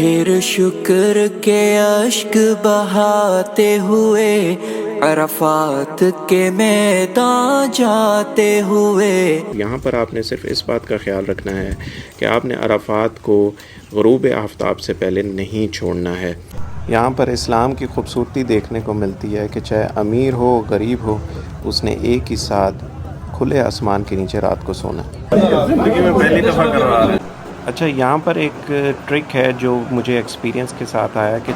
پھر شکر کے اشک بہاتے ہوئے عرفات کے میدان جاتے ہوئے. یہاں پر آپ نے صرف اس بات کا خیال رکھنا ہے کہ آپ نے عرفات کو غروب آفتاب سے پہلے نہیں چھوڑنا ہے. یہاں پر اسلام کی خوبصورتی دیکھنے کو ملتی ہے کہ چاہے امیر ہو غریب ہو، اس نے ایک ہی ساتھ کھلے آسمان کے نیچے رات کو سونا. زندگی میں پہلی دفعہ کر رہا ہے. اچھا، یہاں پر ایک ٹرک ہے جو مجھے ایکسپیرینس کے ساتھ آیا کہ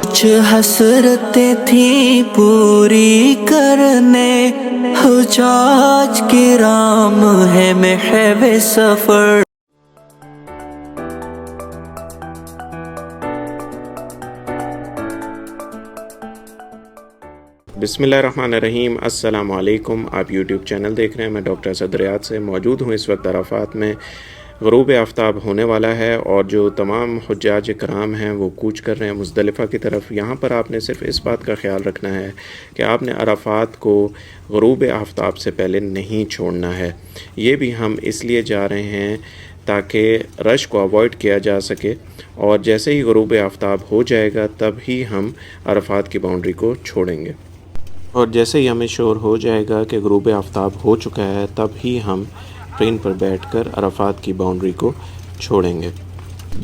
کچھ حسرتیں تھیں پوری کرنے، حجاج کرام ہے محو سفر. بسم اللہ الرحمن الرحیم. السلام علیکم. آپ یوٹیوب چینل دیکھ رہے ہیں. میں ڈاکٹر اسد ریاض سے موجود ہوں. اس وقت عرفات میں غروب آفتاب ہونے والا ہے اور جو تمام حجاج کرام ہیں وہ کوچ کر رہے ہیں مزدلفہ کی طرف. یہاں پر آپ نے صرف اس بات کا خیال رکھنا ہے کہ آپ نے عرفات کو غروب آفتاب سے پہلے نہیں چھوڑنا ہے. یہ بھی ہم اس لیے جا رہے ہیں تاکہ رش کو اوائڈ کیا جا سکے، اور جیسے ہی غروب آفتاب ہو جائے گا تب ہی ہم عرفات کی باؤنڈری کو چھوڑیں گے، اور جیسے ہی ہمیں شور ہو جائے گا کہ غروب آفتاب ہو چکا ہے تب ہی ہم ٹرین پر بیٹھ کر عرفات کی باؤنڈری کو چھوڑیں گے.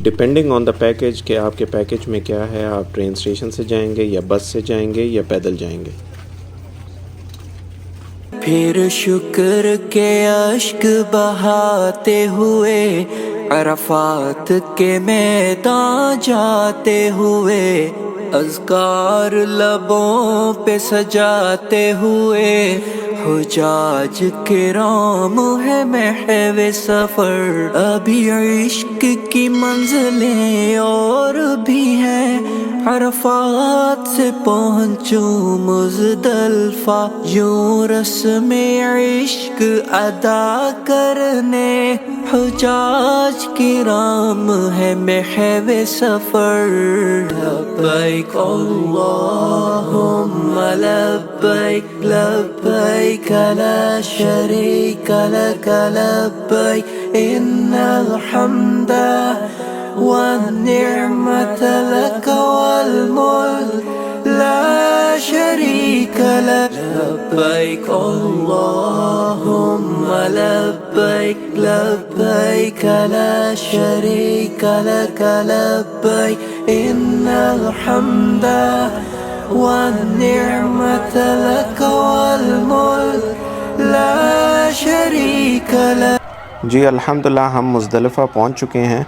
ڈپینڈنگ آن دا پیکیج کہ آپ کے پیکیج میں کیا ہے، آپ ٹرین اسٹیشن سے جائیں گے یا بس سے جائیں گے یا پیدل جائیں گے. پھر شکر کے اشک بہاتے ہوئے عرفات کے میدان جاتے ہوئے، اذکار لبوں پہ سجاتے ہوئے، حجاج کرام ہے محو سفر. ابھی عشق کی منزلیں اور بھی ہیں، عرفات سے پہنچوں مزدلفہ، یوں رسم عشق ادا کرنے، حجاج کرام ہے محو سفر. لبیک اللہم لبیک لبیک لا شریک لک لبیک ان الحمد والنعمت لک والملک لا شریک لک. لبیک اللہم لبیک لبیک لا شریک لک لبیک ان الحمد والنعمت لک والملک لا شریک لک. جی الحمدللہ ہم مزدلفہ پہنچ چکے ہیں،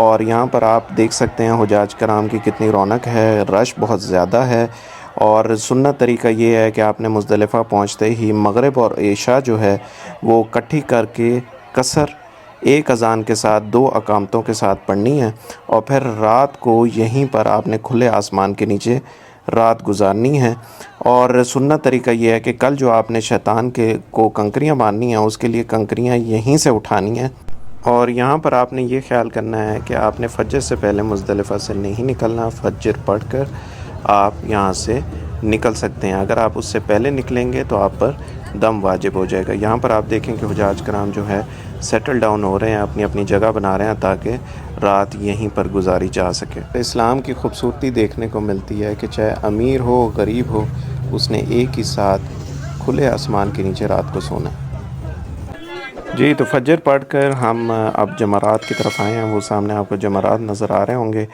اور یہاں پر آپ دیکھ سکتے ہیں حجاج کرام کی کتنی رونق ہے. رش بہت زیادہ ہے، اور سنت طریقہ یہ ہے کہ آپ نے مزدلفہ پہنچتے ہی مغرب اور عشاء جو ہے وہ کٹھی کر کے قصر ایک اذان کے ساتھ 2 اقامتوں کے ساتھ پڑھنی ہے، اور پھر رات کو یہیں پر آپ نے کھلے آسمان کے نیچے رات گزارنی ہے. اور سنت طریقہ یہ ہے کہ کل جو آپ نے شیطان کو کنکریاں مارنی ہیں، اس کے لیے کنکریاں یہیں سے اٹھانی ہیں. اور یہاں پر آپ نے یہ خیال کرنا ہے کہ آپ نے فجر سے پہلے مزدلفہ سے نہیں نکلنا. فجر پڑھ کر آپ یہاں سے نکل سکتے ہیں. اگر آپ اس سے پہلے نکلیں گے تو آپ پر دم واجب ہو جائے گا. یہاں پر آپ دیکھیں کہ حجاج کرام جو ہے سیٹل ڈاؤن ہو رہے ہیں، اپنی اپنی جگہ بنا رہے ہیں تاکہ رات یہیں پر گزاری جا سکے. اسلام کی خوبصورتی دیکھنے کو ملتی ہے کہ چاہے امیر ہو غریب ہو، اس نے ایک ہی ساتھ کھلے آسمان کے نیچے رات کو سونا. جی تو فجر پڑھ کر ہم اب جمرات کی طرف آئے ہیں. وہ سامنے آپ کو جمرات نظر آ رہے ہوں گے.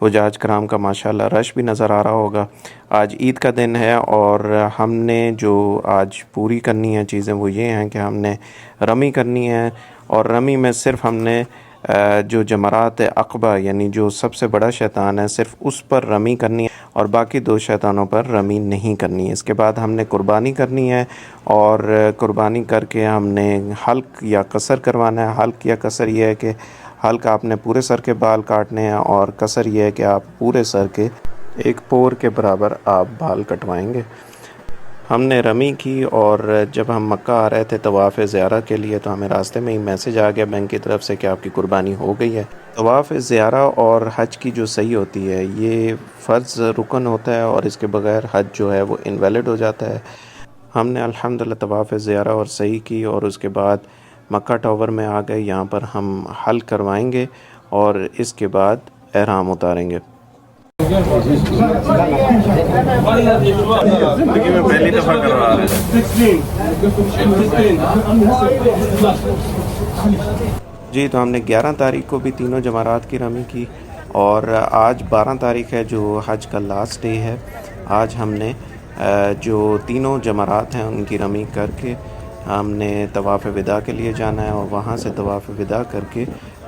حجاج کرام کا ماشاءاللہ رش بھی نظر آ رہا ہوگا. آج عید کا دن ہے، اور ہم نے جو آج پوری کرنی ہے چیزیں وہ یہ ہیں کہ ہم نے رمی کرنی ہے، اور رمی میں صرف ہم نے جو جمرات عقبہ یعنی جو سب سے بڑا شیطان ہے صرف اس پر رمی کرنی ہے، اور باقی 2 شیطانوں پر رمی نہیں کرنی ہے. اس کے بعد ہم نے قربانی کرنی ہے، اور قربانی کر کے ہم نے حلق یا قصر کروانا ہے. حلق یا قصر یہ ہے کہ حلق آپ نے پورے سر کے بال کاٹنے ہیں، اور قصر یہ ہے کہ آپ پورے سر کے 1 پور کے برابر آپ بال کٹوائیں گے. ہم نے رمی کی، اور جب ہم مکہ آ رہے تھے طواف زیارہ کے لیے تو ہمیں راستے میں ہی میسج آ گیا بینک کی طرف سے کہ آپ کی قربانی ہو گئی ہے. طواف زیارہ اور حج کی جو صحیح ہوتی ہے یہ فرض رکن ہوتا ہے، اور اس کے بغیر حج جو ہے وہ انویلڈ ہو جاتا ہے. ہم نے الحمدللہ طواف زیارہ اور صحیح کی، اور اس کے بعد مکہ ٹاور میں آ گئے، یہاں پر ہم حل کروائیں گے اور اس کے بعد احرام اتاریں گے۔ زندگی میں پہلی دفعہ کروا رہے ہیں۔ جی تو ہم نے 11 تاریخ کو بھی تینوں جمرات کی رمی کی اور آج 12 تاریخ ہے جو حج کا لاسٹ ڈے ہے۔ آج ہم نے جو تینوں جمرات ہیں ان کی رمی کر کے ہم نے طواف وداع کے لیے جانا ہے اور وہاں سے طواف وداع کر کے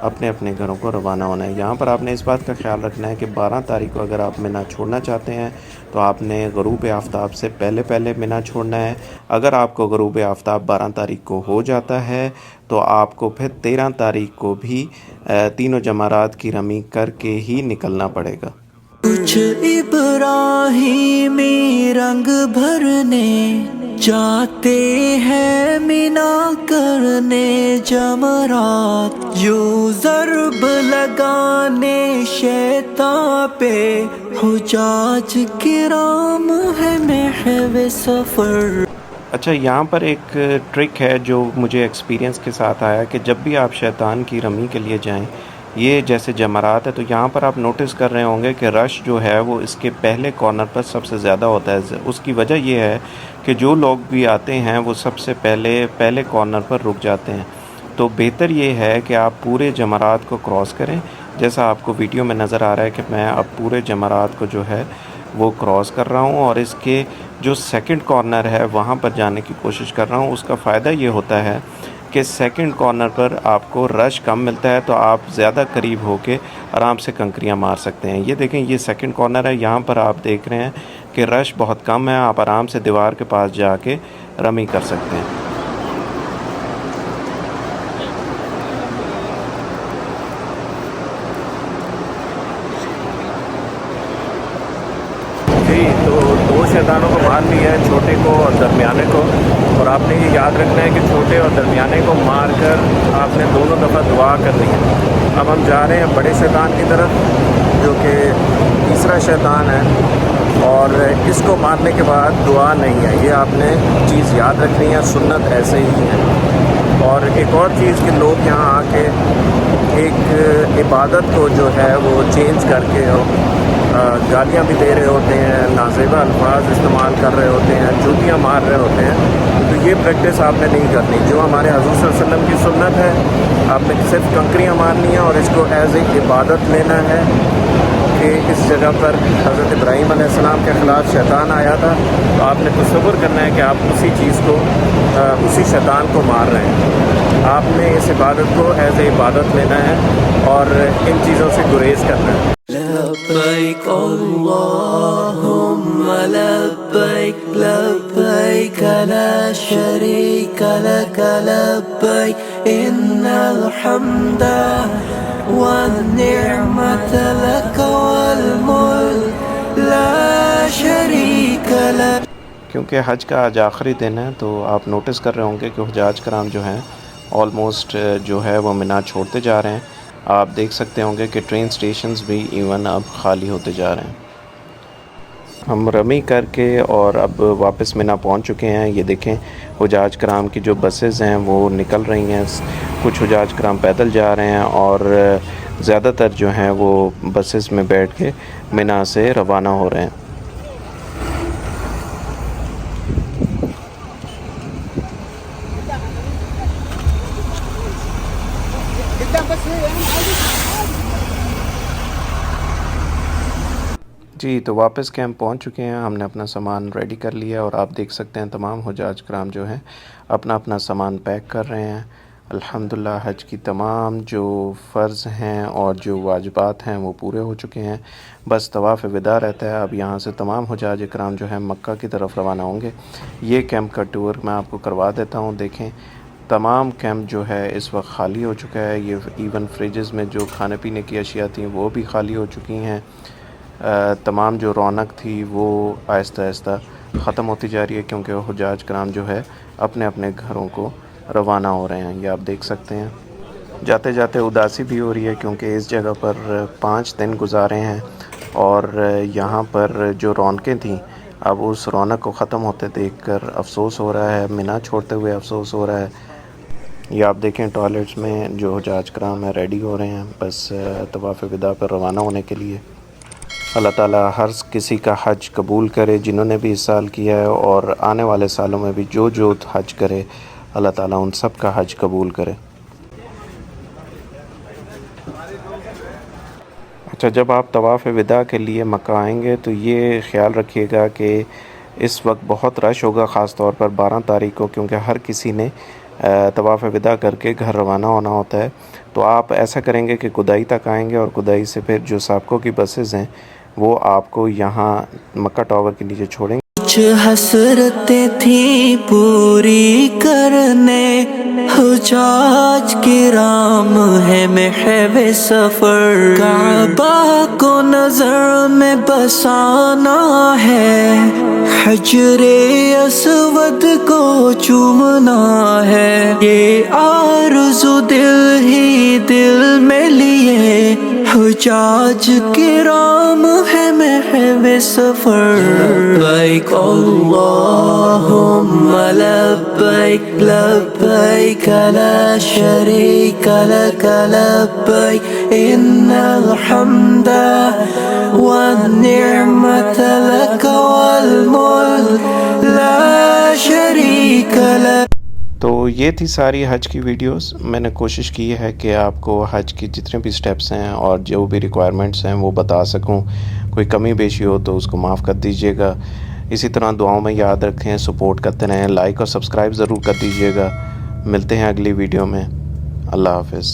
اپنے اپنے گھروں کو روانہ ہونا ہے۔ یہاں پر آپ نے اس بات کا خیال رکھنا ہے کہ 12 تاریخ کو اگر آپ منی چھوڑنا چاہتے ہیں تو آپ نے غروب آفتاب سے پہلے منی چھوڑنا ہے۔ اگر آپ کو غروب آفتاب 12 تاریخ کو ہو جاتا ہے تو آپ کو پھر 13 تاریخ کو بھی تینوں جمرات کی رمی کر کے ہی نکلنا پڑے گا۔ کچھ ابراہیمی رنگ بھرنے جاتے ہیں مینا کرنے جمرات، یوں ضرب لگانے شیطان پہ حجاج کرام ہے محو سفر۔ اچھا یہاں پر ایک ٹرک ہے جو مجھے ایکسپیرینس کے ساتھ آیا کہ جب بھی آپ شیطان کی رمی کے لیے جائیں، یہ جیسے جمرات ہے تو یہاں پر آپ نوٹس کر رہے ہوں گے کہ رش جو ہے وہ اس کے پہلے کارنر پر سب سے زیادہ ہوتا ہے۔ اس کی وجہ یہ ہے کہ جو لوگ بھی آتے ہیں وہ سب سے پہلے کارنر پر رک جاتے ہیں۔ تو بہتر یہ ہے کہ آپ پورے جمرات کو کراس کریں، جیسا آپ کو ویڈیو میں نظر آ رہا ہے کہ میں اب پورے جمرات کو جو ہے وہ کراس کر رہا ہوں اور اس کے جو سیکنڈ کارنر ہے وہاں پر جانے کی کوشش کر رہا ہوں۔ اس کا فائدہ یہ ہوتا ہے کہ سیکنڈ کارنر پر آپ کو رش کم ملتا ہے تو آپ زیادہ قریب ہو کے آرام سے کنکریاں مار سکتے ہیں۔ یہ دیکھیں یہ سیکنڈ کارنر ہے، یہاں پر آپ دیکھ رہے ہیں کہ رش بہت کم ہے، آپ آرام سے دیوار کے پاس جا کے رمی کر سکتے ہیں۔ جی تو 2 شیطانوں کو مار لیا ہے، چھوٹے کو اور درمیانے کو، اور آپ نے یہ یاد رکھنا ہے کہ چھوٹے اور درمیانے کو مار کر آپ نے دونوں دفعہ دعا کرنی ہے۔ اب ہم جا رہے ہیں بڑے شیطان کی طرف جو کہ تیسرا شیطان ہے، اور اس کو مارنے کے بعد دعا نہیں ہے، یہ آپ نے چیز یاد رکھنی ہے، سنت ایسے ہی ہے۔ اور ایک اور چیز کہ لوگ یہاں آ کے ایک عبادت کو جو ہے وہ چینج کر کے گالیاں بھی دے رہے ہوتے ہیں، نازیبا الفاظ استعمال کر رہے ہوتے ہیں، جوتیاں مار رہے ہوتے ہیں، تو یہ پریکٹس آپ نے نہیں کرنی۔ جو ہمارے حضور صلی اللہ علیہ وسلم کی سنت ہے، آپ نے صرف کنکریاں مارنی ہیں اور اس کو ایز اے عبادت لینا ہے کہ اس جگہ پر حضرت ابراہیم علیہ السلام کے خلاف شیطان آیا تھا، تو آپ نے تصور کرنا ہے کہ آپ اسی چیز کو اسی شیطان کو مار رہے ہیں۔ آپ نے اس عبادت کو ایز اے عبادت لینا ہے اور ان چیزوں سے گریز کرنا ہے۔ لبيك اللهم لبيك لبيك لا شريك لك لبيك إن الحمد والنعمة لك والملك لا شريك لك۔ کیونکہ حج کا آج آخری دن ہے تو آپ نوٹس کر رہے ہوں گے کہ حجاج کرام جو ہیں آلموسٹ جو ہے وہ مینا چھوڑتے جا رہے ہیں۔ آپ دیکھ سکتے ہوں گے کہ ٹرین سٹیشنز بھی ایون اب خالی ہوتے جا رہے ہیں۔ ہم رمی کر کے اور اب واپس مینا پہنچ چکے ہیں۔ یہ دیکھیں حجاج کرام کی جو بسز ہیں وہ نکل رہی ہیں، کچھ حجاج کرام پیدل جا رہے ہیں اور زیادہ تر جو ہیں وہ بسز میں بیٹھ کے مینا سے روانہ ہو رہے ہیں۔ جی تو واپس کے ہم پہنچ چکے ہیں، ہم نے اپنا سامان ریڈی کر لیا اور آپ دیکھ سکتے ہیں تمام حجاج کرام جو ہیں اپنا اپنا سامان پیک کر رہے ہیں۔ الحمدللہ حج کی تمام جو فرض ہیں اور جو واجبات ہیں وہ پورے ہو چکے ہیں، بس طواف وداع رہتا ہے۔ اب یہاں سے تمام حجاج کرام جو ہیں مکہ کی طرف روانہ ہوں گے۔ یہ کیمپ کا ٹور میں آپ کو کروا دیتا ہوں۔ دیکھیں تمام کیمپ جو ہے اس وقت خالی ہو چکا ہے، یہ ایون فریجز میں جو کھانے پینے کی اشیاء تھیں وہ بھی خالی ہو چکی ہیں۔ تمام جو رونق تھی وہ آہستہ آہستہ ختم ہوتی جا رہی ہے کیونکہ حجاج کرام جو ہے اپنے اپنے گھروں کو روانہ ہو رہے ہیں۔ یہ آپ دیکھ سکتے ہیں، جاتے جاتے اداسی بھی ہو رہی ہے کیونکہ اس جگہ پر 5 دن گزارے ہیں اور یہاں پر جو رونقیں تھیں اب اس رونق کو ختم ہوتے دیکھ کر افسوس ہو رہا ہے، مینا چھوڑتے ہوئے افسوس ہو رہا ہے۔ یہ آپ دیکھیں ٹوائلٹس میں جو حجاج کرام ہیں ریڈی ہو رہے ہیں بس طواف وداع پر روانہ ہونے کے لیے۔ اللہ تعالیٰ ہر کسی کا حج قبول کرے جنہوں نے بھی اس سال کیا ہے، اور آنے والے سالوں میں بھی جو حج کرے اللہ تعالیٰ ان سب کا حج قبول کرے۔ اچھا، جب آپ طواف وداع کے لیے مکہ آئیں گے تو یہ خیال رکھیے گا کہ اس وقت بہت رش ہوگا، خاص طور پر 12 تاریخ کو، کیونکہ ہر کسی نے طواف وداع کر کے گھر روانہ ہونا ہوتا ہے۔ تو آپ ایسا کریں گے کہ قدائی تک آئیں گے، اور قدائی سے پھر جو سابقوں کی بسز ہیں وہ آپ کو یہاں مکہ ٹاور کے نیچے چھوڑیں گے۔ کچھ حسرتیں تھیں پوری کرنے، حجاج کرام ہے محو سفر، کعبہ کو نظر میں بسانا ہے، حجر اسود کو چومنا ہے، یہ آرزو دل ہی دل میں لیے حجاج کرام ہے محو سفر۔ لبیک اللہم لبیک لبیک لا شریک لک لبیک ان الحمد والنعمت لک والملک لا شریک لک۔ تو یہ تھی ساری حج کی ویڈیوز۔ میں نے کوشش کی ہے کہ آپ کو حج کی جتنے بھی سٹیپس ہیں اور جو بھی ریکوائرمنٹس ہیں وہ بتا سکوں، کوئی کمی بیشی ہو تو اس کو معاف کر دیجیے گا۔ اسی طرح دعاؤں میں یاد رکھیں، سپورٹ کرتے رہیں، لائک اور سبسکرائب ضرور کر دیجیے گا۔ ملتے ہیں اگلی ویڈیو میں، اللہ حافظ۔